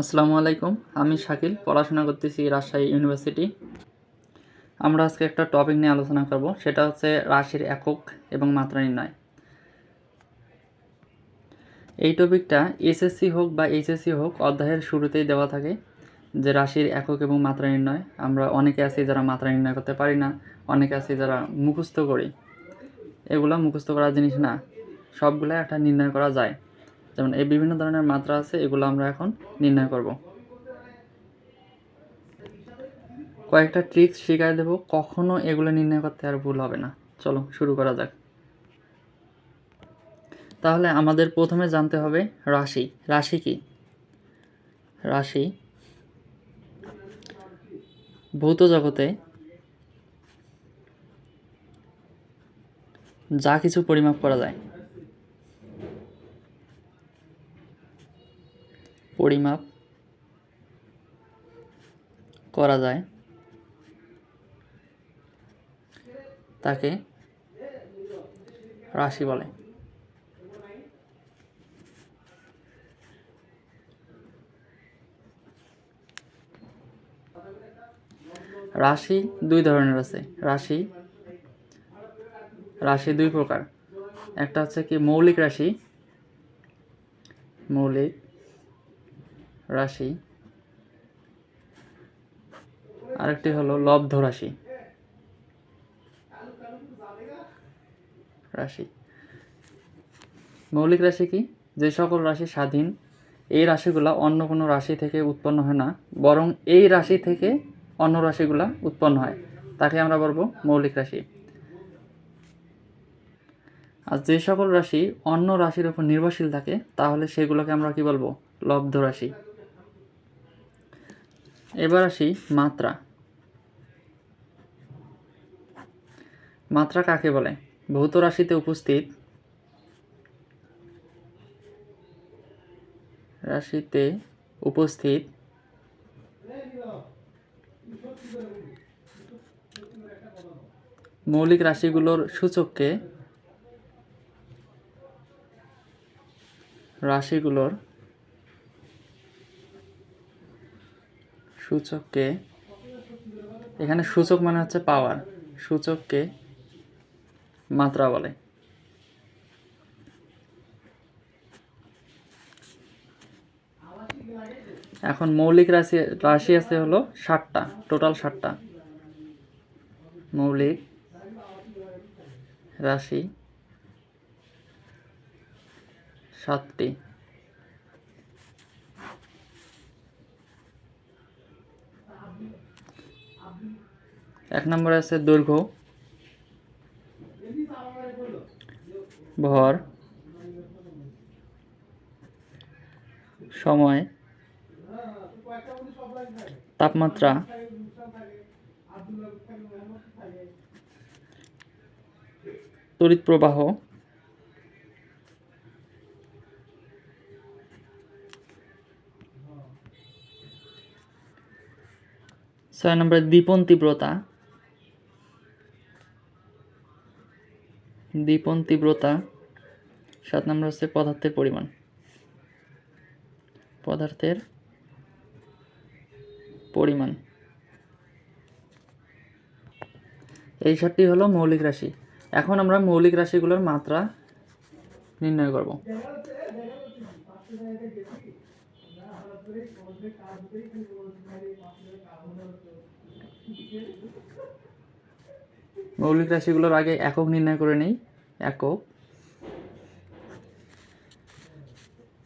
আসসালামু আলাইকুম। আমি শাকিল, পড়াশোনা করতেছি রাজশাহী ইউনিভার্সিটি। আমরা আজকে একটা টপিক নিয়ে আলোচনা করব, সেটা হচ্ছে রাশির একক এবং মাত্রা নির্ণয়। এই টপিকটা এসএসসি হোক বা এইচএসসি হোক অধ্যায়ের শুরুতেই দেওয়া থাকে যে রাশির একক এবং মাত্রা নির্ণয়। আমরা অনেকে আছি যারা মাত্রা নির্ণয় করতে পারি না, অনেকে আছি যারা মুখস্থ করি। এগুলো মুখস্থ করার জিনিস না, সবগুলো একটা নির্ণয় করা যায়। যেমন এই বিভিন্ন ধরনের মাত্রা আছে, এগুলো আমরা এখন নির্ণয় করব। কয়েকটা ট্রিক্স শেখায় দেবো, কখনো এগুলো নির্ণয় করতে আর ভুল হবে না। চলো শুরু করা যাক। তাহলে আমাদের প্রথমে জানতে হবে রাশি। রাশি কি? রাশি ভৌত জগতে যা কিছু পরিমাপ করা যায়, পরিমাপ করা যায় তাকে রাশি বলে। রাশি দুই ধরনের আছে। রাশি দুই প্রকার। একটা হচ্ছে কি মৌলিক রাশি, মৌলিক রাশি, আরেকটি হলো লব্ধ রাশি। রাশি মৌলিক রাশি কি? যে সকল রাশি স্বাধীন, এই রাশিগুলা অন্য কোনো রাশি থেকে উৎপন্ন হয় না, বরং এই রাশি থেকে অন্য রাশিগুলা উৎপন্ন হয়, তাকে আমরা বলবো মৌলিক রাশি। আর যে সকল রাশি অন্য রাশির উপর নির্ভরশীল থাকে, তাহলে সেগুলোকে আমরা কি বলবো? লব্ধ রাশি। এবার আসি মাত্রা। মাত্রা কাকে বলে? ভৌত রাশিতে উপস্থিত মৌলিক রাশিগুলোর সূচককে এখানে সূচক মানে হচ্ছে পাওয়ার, সূচককে মাত্রা বলে। এখন মৌলিক রাশি আছে হলো 7টা, টোটাল 7টা মৌলিক রাশি, 7টি। এক নম্বরে আছে দৈর্ঘ্য, ভর, সময়, তাপমাত্রা, তড়িৎ প্রবাহ, 6 নম্বরে দীপন তীব্রতা, 7 নম্বর হচ্ছে পদার্থের পরিমাণ। এই 7টি হলো মৌলিক রাশি। এখন আমরা মৌলিক রাশিগুলোর মাত্রা নির্ণয় করব। মৌলিক রাশিগুলোর আগে একক নির্ণয় করে নেই। একক,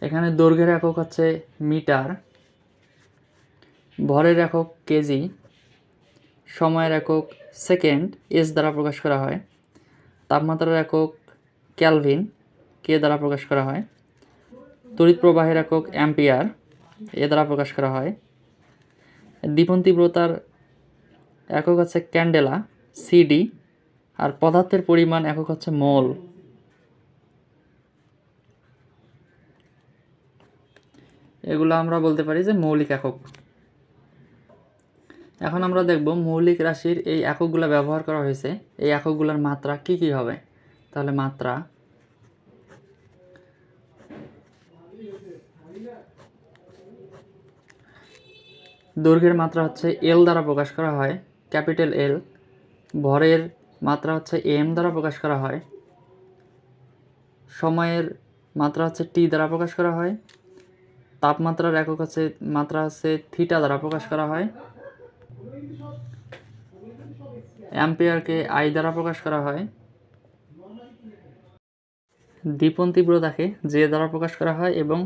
এখানে দৈর্ঘ্যের একক হচ্ছে মিটার, ভরের একক কেজি, সময়ের একক সেকেন্ড, এস দ্বারা প্রকাশ করা হয়, তাপমাত্রার একক ক্যালভিন, কে দ্বারা প্রকাশ করা হয়, তড়িৎ প্রবাহের একক অ্যাম্পিয়ার, এ দ্বারা প্রকাশ করা হয়, দীপন তীব্রতার একক হচ্ছে ক্যান্ডেলা, সিডি, আর পদার্থের পরিমাণ একক হচ্ছে মোল। এগুলো আমরা বলতে পারি যে মৌলিক একক। এখন আমরা দেখব মৌলিক রাশির এই এককগুলো ব্যবহার করা হয়েছে, এই এককগুলোর মাত্রা কি কি হবে। তাহলে মাত্রা দৈর্ঘ্যের মাত্রা হচ্ছে এল দ্বারা প্রকাশ করা হয়, ক্যাপিটাল এল। ভরের মাত্রা হচ্ছে এম দ্বারা প্রকাশ করা হয়। সময়ের মাত্রা হচ্ছে টি দ্বারা প্রকাশ করা হয়। তাপমাত্রার একক হচ্ছে মাত্রা হচ্ছে থিটা দ্বারা প্রকাশ করা হয়। অ্যাম্পিয়ারকে আই দ্বারা প্রকাশ করা হয়। দীপন তীব্রতাকে জে দ্বারা প্রকাশ করা হয় এবং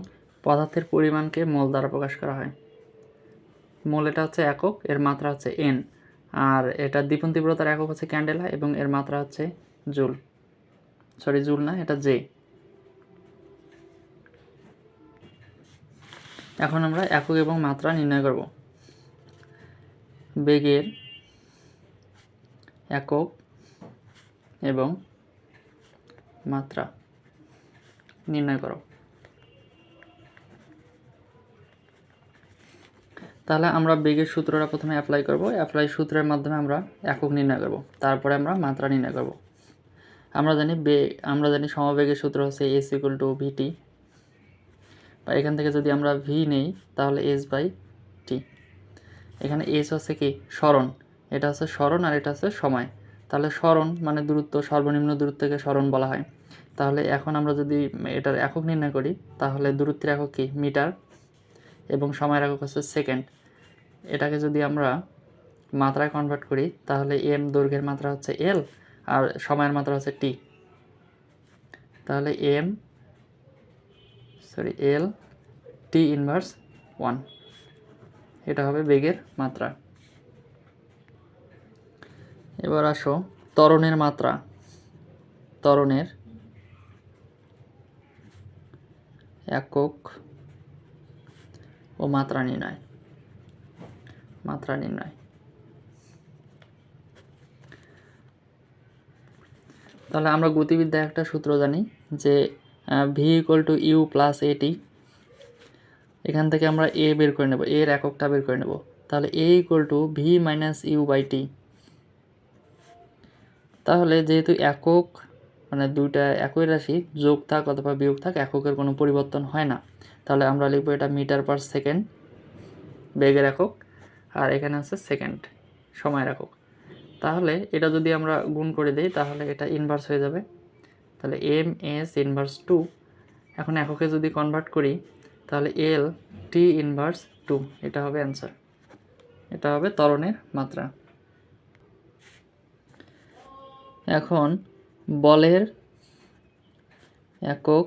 পদার্থের পরিমাণকে মোল দ্বারা প্রকাশ করা হয়। মোল এটা হচ্ছে একক, এর মাত্রা হচ্ছে এন। আর এটা দীপন তীব্রতার একক হচ্ছে ক্যান্ডেলা এবং এর মাত্রা হচ্ছে জুল। জুল না, এটা জে। এখন আমরা একক এবং মাত্রা নির্ণয় করব। বেগের একক এবং মাত্রা নির্ণয় করো। তাহলে আমরা বেগের সূত্রটা প্রথমে অ্যাপ্লাই করব। অ্যাপ্লাই সূত্রের মাধ্যমে আমরা একক নির্ণয় করব, তারপরে আমরা মাত্রা নির্ণয় করব। আমরা জানি সমবেগের সূত্র হচ্ছে এস ইকুয়াল টু ভিটি, বা এখান থেকে যদি আমরা ভি নেই তাহলে এস বাই টি। এখানে এস হচ্ছে কি সরণ, এটা হচ্ছে সরণ আর এটা হচ্ছে সময়। তাহলে সরণ মানে দূরত্ব, সর্বনিম্ন দূরত্বকে সরণ বলা হয়। তাহলে এখন আমরা যদি এটার একক নির্ণয় করি তাহলে দূরত্বের একক কি মিটার এবং সময়ের একক হচ্ছে সেকেন্ড। এটাকে যদি আমরা মাত্রায় কনভার্ট করি তাহলে এম দৈর্ঘ্যের মাত্রা হচ্ছে এল আর সময়ের মাত্রা হচ্ছে টি। তাহলে এল টি ইনভার্স 1, এটা হবে বেগের মাত্রা। এবার আসো ত্বরণের মাত্রা। ত্বরণের একক ও মাত্রা নির্ণয়। তাহলে আমরা গতিবিদ্যায় একটা সূত্র জানি যে v equal to u plus at. এখান থেকে আমরা এ বের করে নেব, এর এককটা বের করে নেব। তাহলে A equal to V minus U by T. তাহলে যেহেতু একক মানে দুইটা একই রাশি, যোগ থাক অথবা বিয়োগ থাক, এককের কোনো পরিবর্তন হয় না। তাহলে আমরা লিখব এটা মিটার পার সেকেন্ড বেগের একক, আর এখানে হচ্ছে সেকেন্ড সময়ের একক। তাহলে এটা যদি আমরা গুণ করে দিই তাহলে এটা ইনভার্স হয়ে যাবে। তাহলে এম এস ইনভার্স 2। এখন এককে যদি কনভার্ট করি তাহলে এল টি ইনভার্স 2, এটা হবে অ্যান্সার। এটা হবে ত্বরণের মাত্রা। এখন বলের একক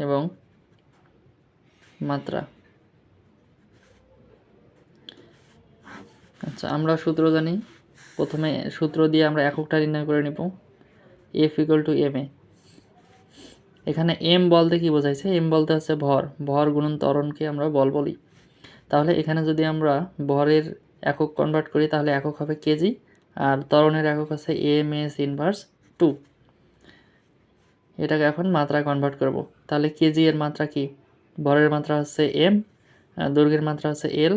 এবং মাত্রা। আচ্ছা, আমরা সূত্র জানি। প্রথমে সূত্র দিয়ে আমরা এককটা নির্ণয় করে নেব, F equal to M A. এখানে এম বলতে কি বোঝাইছে? এম বলতে হচ্ছে ভর গুণন ত্বরণকে আমরা বল বলি। তাহলে এখানে যদি আমরা ভরের একক কনভার্ট করি তাহলে একক হবে কেজি, আর ত্বরণের একক আছে এম এস ইনভার্স 2। এটাকে এখন মাত্রায় কনভার্ট করব। তাহলে কেজি এর মাত্রা কি? ভরের মাত্রা হচ্ছে এম, দৈর্ঘ্যের মাত্রা হচ্ছে এল,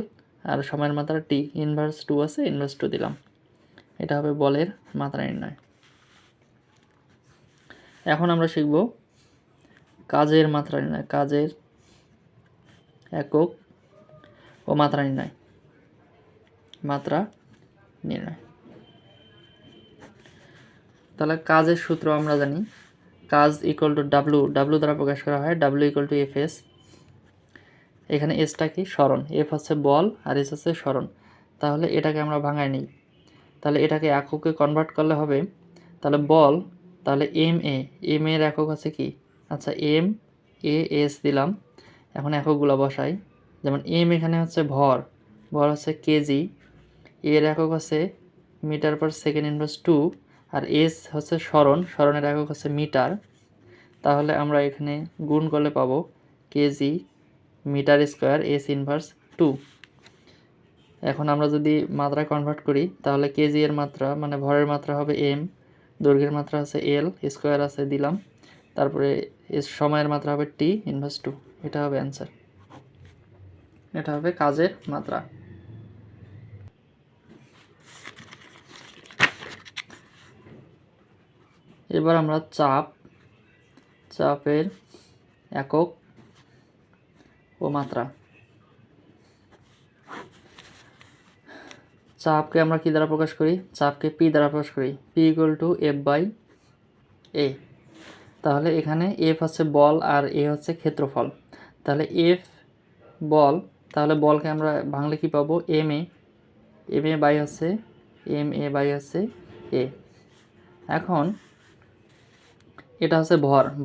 আর সময়ের মাত্রা টি। ইনভার্স 2 আছে, ইনভার্স 2 দিলাম। এটা হবে বলের মাত্রা নির্ণয়। এখন আমরা শিখব কাজের মাত্রা নির্ণয়। কাজের একক ও মাত্রা নির্ণয়। তাহলে কাজের সূত্র আমরা জানি, কাজ ইকুয়াল টু ডাব্লু দ্বারা প্রকাশ করা হয়। W equal to F S. এখানে এসটা কি সরণ, এফ হচ্ছে বল আর এস হচ্ছে সরণ। তাহলে এটাকে আমরা ভাঙায় নিই, তাহলে এটাকে এককে কনভার্ট করলে হবে তাহলে বল, তাহলে এম এর একক আছে কি? আচ্ছা, এম এ এস দিলাম। এখন এককগুলো বসাই। যেমন এম এখানে হচ্ছে ভর হচ্ছে কেজি, এর একক হচ্ছে মিটার পার সেকেন্ড ইনভার্স 2, আর এস হচ্ছে সরণের একক হচ্ছে মিটার। তাহলে আমরা এখানে গুণ করলে পাবো kg metre square s inverse 2। এখন আমরা যদি মাত্রায় কনভার্ট করি তাহলে কেজি এর মাত্রা মানে ভরের মাত্রা হবে এম, দৈর্ঘ্যের মাত্রা আছে এল, স্কোয়ার আছে দিলাম, তারপরে সময়ের মাত্রা হবে টি ইনভার্স 2। এটা হবে অ্যান্সার। এটা হবে কাজের মাত্রা। এবার আমরা চাপের একক ও মাত্রা। চাপকে আমরা কী দ্বারা প্রকাশ করি? চাপকে পি দ্বারা প্রকাশ করি, P equal to F by A. তাহলে এখানে এফ হচ্ছে বল আর এ হচ্ছে ক্ষেত্রফল। তাহলে এফ বল, তাহলে বলকে আমরা ভাঙলে কী পাবো? এম এ বাই হচ্ছে এ। এখন এটা হচ্ছে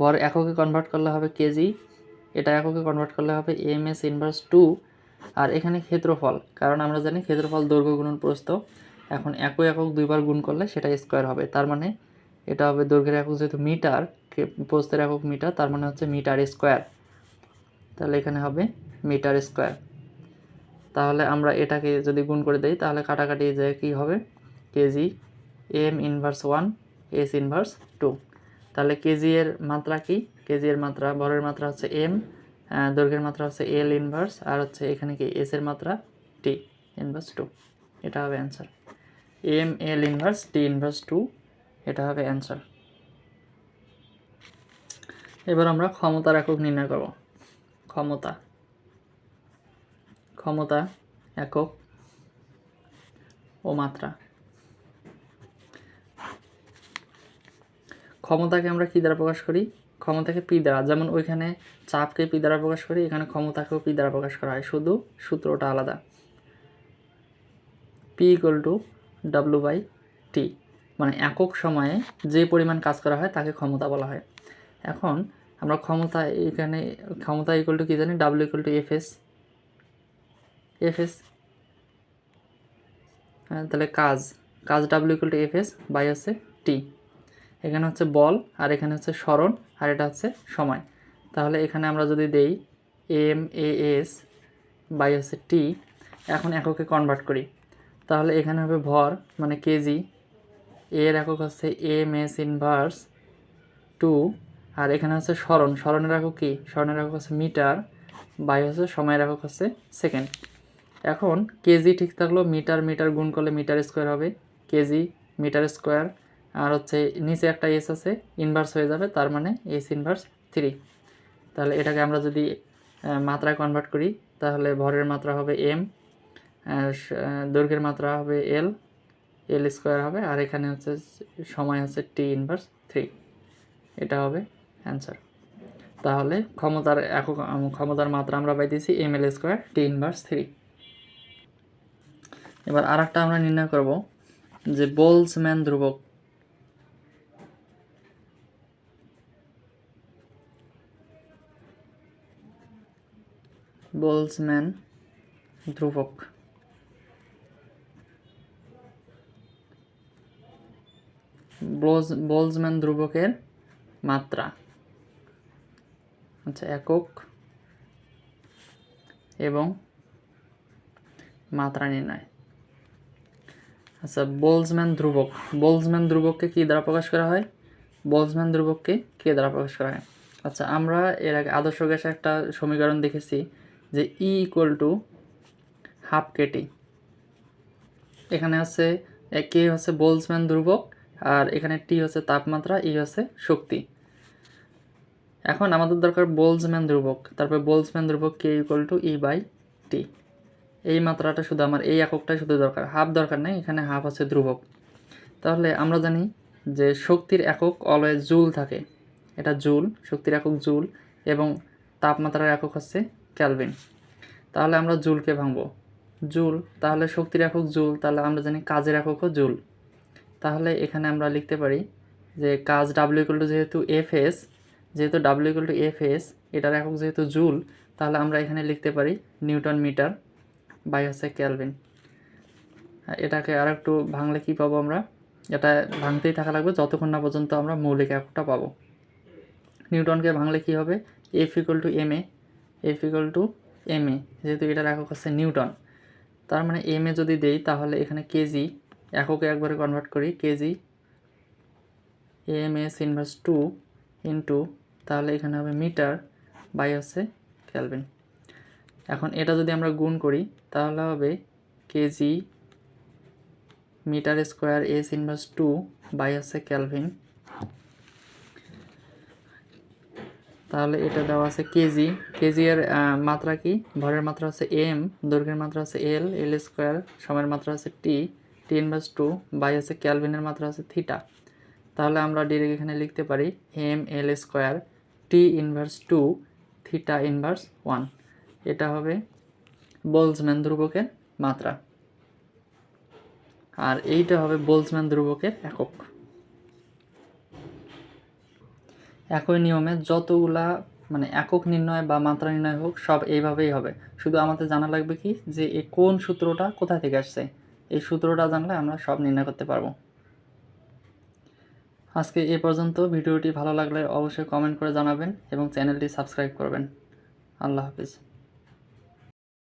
ভর এককে কনভার্ট করলে হবে কেজি, এটা এককে কনভার্ট করলে হবে এম এস ইনভার্স 2। আর এখানে ক্ষেত্রফল, কারণ আমরা জানি ক্ষেত্রফল দৈর্ঘ্য গুণন প্রস্থ। এখন একক দুইবার গুণ করলে সেটা স্কোয়ার হবে, তার মানে এটা হবে দৈর্ঘ্যের একক যেহেতু মিটার, প্রস্থের একক মিটার, তার মানে হচ্ছে মিটার স্কোয়ার। তাহলে এখানে হবে মিটার স্কোয়ার। তাহলে আমরা এটাকে যদি গুণ করে দেই তাহলে কাটাকাটি যে কী হবে? Kg m inverse 1 s inverse 2। তাহলে কেজি এর মাত্রা কি? কেজি এর মাত্রা, ভরের মাত্রা হচ্ছে এম, দৈর্ঘ্যের মাত্রা হচ্ছে এল ইনভার্স, আর হচ্ছে এখানে কি এস এর মাত্রা টি ইনভার্স 2। এটা হবে answer. M L inverse T inverse 2, এটা হবে অ্যান্সার। এবার আমরা ক্ষমতার একক নির্ণয় করব। ক্ষমতা একক ও মাত্রা। ক্ষমতাকে আমরা কী দ্বারা প্রকাশ করি? ক্ষমতাকে পি দ্বারা, যেমন ওইখানে চাপকে পি দ্বারা প্রকাশ করি, এখানে ক্ষমতাকেও পি দ্বারা প্রকাশ করা হয়, শুধু সূত্রটা আলাদা। P equal to W by T, মানে একক সময়ে যে পরিমাণ কাজ করা হয় তাকে ক্ষমতা বলা হয়। এখন আমরা ক্ষমতা, এখানে ক্ষমতা ইকুয়াল টু কী জানি? W equal to F S. তাহলে কাজ W equal to F S by হচ্ছে টি। এখানে হচ্ছে বল আর এখানে হচ্ছে সরণ আর এটা হচ্ছে সময়। তাহলে এখানে আমরা যদি দেই এম এ এস বাই হচ্ছে টি, এখন এককে কনভার্ট করি, তাহলে এখানে হবে ভর মানে কেজি, এর একক হচ্ছে এম এস ইনভার্স 2, আর এখানে হচ্ছে সরণের একক কি? সরণের একক হচ্ছে মিটার, বাই হচ্ছে সময়ের একক হচ্ছে সেকেন্ড। এখন কেজি ঠিক থাকলো, মিটার গুণ করলে মিটার স্কোয়ার হবে, কেজি মিটার স্কোয়ার, আর হচ্ছে নিচে একটা এস আছে, ইনভার্স হয়ে যাবে, তার মানে এস ইনভার্স 3। তাহলে এটাকে আমরা যদি মাত্রায় কনভার্ট করি তাহলে ভরের মাত্রা হবে এম, দৈর্ঘ্যের মাত্রা হবে এল স্কোয়ার হবে, আর এখানে হচ্ছে সময় হচ্ছে টি ইনভার্স 3। এটা হবে অ্যান্সার। তাহলে ক্ষমতার মাত্রা আমরা পাইতেছি M L square T inverse 3। এবার আর একটা আমরা নির্ণয় করব যে বোলজম্যান ধ্রুবক। বোলজম্যান ধ্রুবকের মাত্রা, আচ্ছা, একক এবং মাত্রা নির্ণয়। আচ্ছা, বোলজম্যান ধ্রুবককে কী দ্বারা প্রকাশ করা হয়? বোলজম্যান ধ্রুবককে কে দ্বারা প্রকাশ করা হয়? আচ্ছা, আমরা এর আগে আদর্শ গ্যাসে একটা সমীকরণ দেখেছি যে E equal to half Katie. এখানে হচ্ছে কে হচ্ছে বোলজম্যান ধ্রুবক, আর এখানে টি হচ্ছে তাপমাত্রা, ই হচ্ছে শক্তি। এখন আমাদের দরকার বোলজম্যান ধ্রুবক, তারপর বোলজম্যান ধ্রুবক K equal to E by T. এই মাত্রাটা শুধু আমার, এই এককটাই শুধু দরকার, হাফ দরকার নেই, এখানে হাফ হচ্ছে ধ্রুবক। তাহলে আমরা জানি যে শক্তির একক অলওয়েজ জুল থাকে, এটা জুল, শক্তির একক জুল, এবং তাপমাত্রার একক হচ্ছে কেলভিন। তাহলে আমরা জুলকে ভাঙবো, জুল, তাহলে শক্তির একক জুল, তাহলে আমরা জানি কাজের এককও জুল। তাহলে এখানে আমরা লিখতে পারি যে কাজ ডাব্লিউ ইকুয়াল টু যেহেতু W equal to F S, এটার একক যেহেতু জুল, তাহলে আমরা এখানে লিখতে পারি নিউটন মিটার বাই হচ্ছে কেলভিন। এটাকে আর একটু ভাঙলে কি পাবো আমরা? এটা ভাঙতেই থাকা লাগবে যতক্ষণ না পর্যন্ত আমরা মৌলিক এককটা পাবো। নিউটনকে ভাঙলে কি হবে? F equal to M A, যেহেতু এটার একক হচ্ছে নিউটন, তার মানে এম এ যদি দেই তাহলে এখানে কেজি, এককে একবারে কনভার্ট করি, kg m s inverse 2 into, তাহলে এখানে হবে মিটার বাই হচ্ছে কেলভিন। এখন এটা যদি আমরা গুণ করি তাহলে হবে kg metre square s inverse 2 by হচ্ছে কেলভিন। তাহলে এটা দেওয়া আছে কেজি। কেজি এর মাত্রা কি? ভরের মাত্রা হচ্ছে এম, দৈর্ঘ্যের মাত্রা হচ্ছে এল, এল স্কোয়ার, সময়ের মাত্রা হচ্ছে টি, টি ইনভার্স 2 বাই হচ্ছে ক্যালভিনের মাত্রা হচ্ছে থিটা। তাহলে আমরা ডিরেক্ট এখানে লিখতে পারি M L square T inverse 2 theta inverse 1। এটা হবে বোলজম্যান ধ্রুবকের মাত্রা, আর এইটা হবে বোলজম্যান ধ্রুবকের একক। একই নিয়মে যতগুলা একক নির্ণয় বা মাত্রা নির্ণয় হোক সব এইভাবেই হবে। শুধু আমাদের জানা লাগবে কি যে এই কোন সূত্রটা কোথা থেকে আসছে, এই সূত্রটা জানলে আমরা সব নির্ণয় করতে পারবো। আজকে এ পর্যন্ত। ভিডিওটি ভালো লাগলে অবশ্যই কমেন্ট করে জানাবেন এবং চ্যানেলটি সাবস্ক্রাইব করবেন। আল্লাহ হাফিজ।